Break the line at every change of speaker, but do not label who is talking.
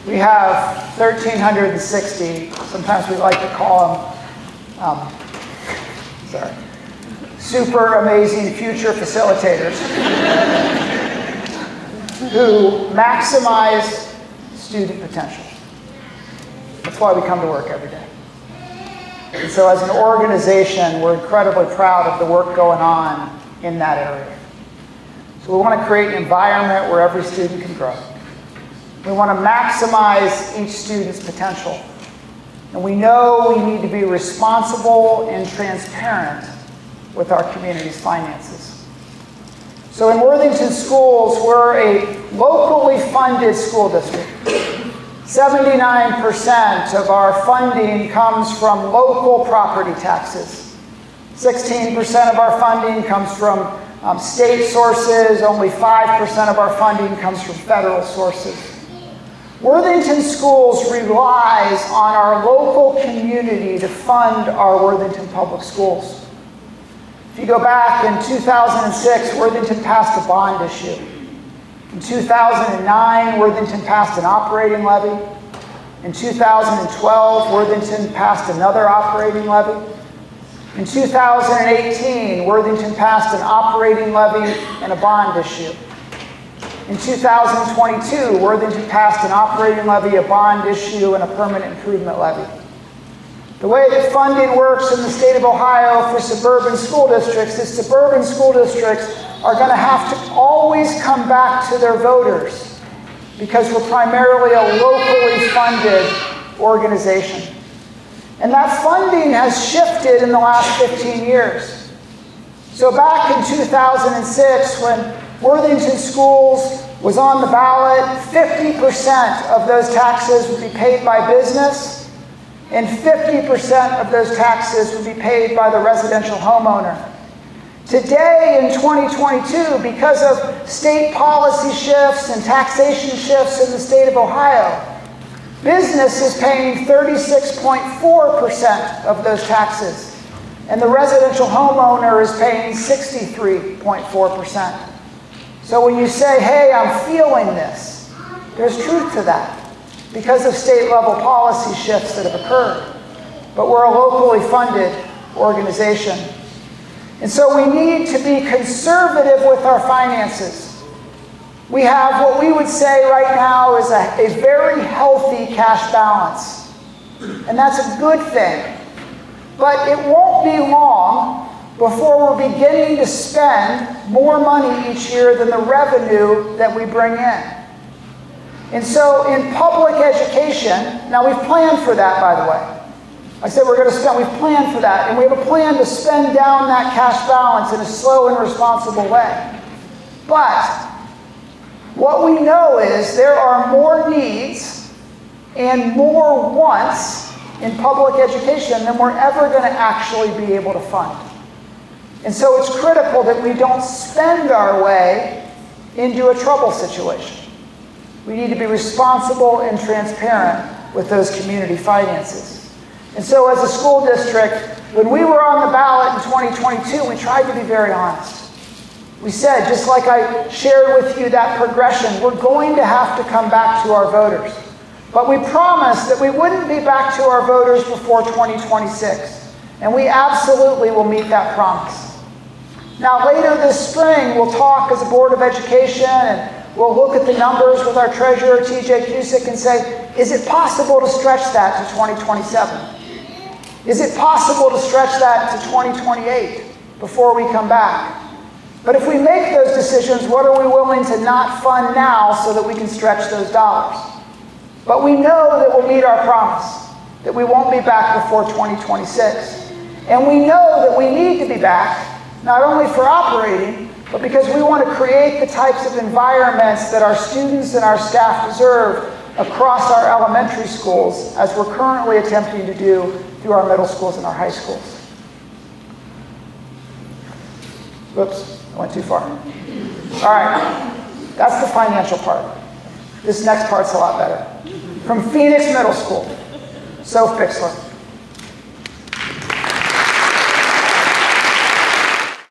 We have 1,360, sometimes we like to call them, super amazing future facilitators who maximize student potential. That's why we come to work every day. And so as an organization, we're incredibly proud of the work going on in that area. So we want to create an environment where every student can grow. We want to maximize each student's potential. And we know we need to be responsible and transparent with our community's finances. So in Worthington schools, we're a locally funded school district. 79% of our funding comes from local property taxes. 16% of our funding comes from state sources. Only 5% of our funding comes from federal sources. Worthington Schools relies on our local community to fund our Worthington Public Schools. If you go back in 2006, Worthington passed a bond issue. In 2009, Worthington passed an operating levy. In 2012, Worthington passed another operating levy. In 2018, Worthington passed an operating levy and a bond issue. In 2022, Worthington passed an operating levy, a bond issue, and a permanent improvement levy. The way that funding works in the state of Ohio for suburban school districts is suburban school districts are going to have to always come back to their voters because we're primarily a locally funded organization. And that funding has shifted in the last 15 years. So back in 2006, when Worthington Schools was on the ballot, 50% of those taxes would be paid by business, and 50% of those taxes would be paid by the residential homeowner. Today, in 2022, because of state policy shifts and taxation shifts in the state of Ohio, business is paying 36.4% of those taxes, and the residential homeowner is paying 63.4%. So when you say, hey, I'm feeling this, there's truth to that because of state level policy shifts that have occurred. But we're a locally funded organization. And so we need to be conservative with our finances. We have what we would say right now is a very healthy cash balance. And that's a good thing. But it won't be long before we're beginning to spend more money each year than the revenue that we bring in. And so in public education, now we've planned for that, by the way. I said we're going to spend, we've planned for that, and we have a plan to spend down that cash balance in a slow and responsible way. But what we know is there are more needs and more wants in public education than we're ever going to actually be able to fund. And so it's critical that we don't spend our way into a trouble situation. We need to be responsible and transparent with those community finances. And so as a school district, when we were on the ballot in 2022, we tried to be very honest. We said, just like I shared with you that progression, we're going to have to come back to our voters. But we promised that we wouldn't be back to our voters before 2026. And we absolutely will meet that promise. Now later this spring, we'll talk as a Board of Education and we'll look at the numbers with our treasurer, TJ Cusick, and say, is it possible to stretch that to 2027? Is it possible to stretch that to 2028 before we come back? But if we make those decisions, what are we willing to not fund now so that we can stretch those dollars? But we know that we'll meet our promise, that we won't be back before 2026. And we know that we need to be back, not only for operating, but because we want to create the types of environments that our students and our staff deserve across our elementary schools, as we're currently attempting to do through our middle schools and our high schools. Whoops, I went too far. All right, that's the financial part. This next part's a lot better. From Phoenix Middle School, Soph Bixler.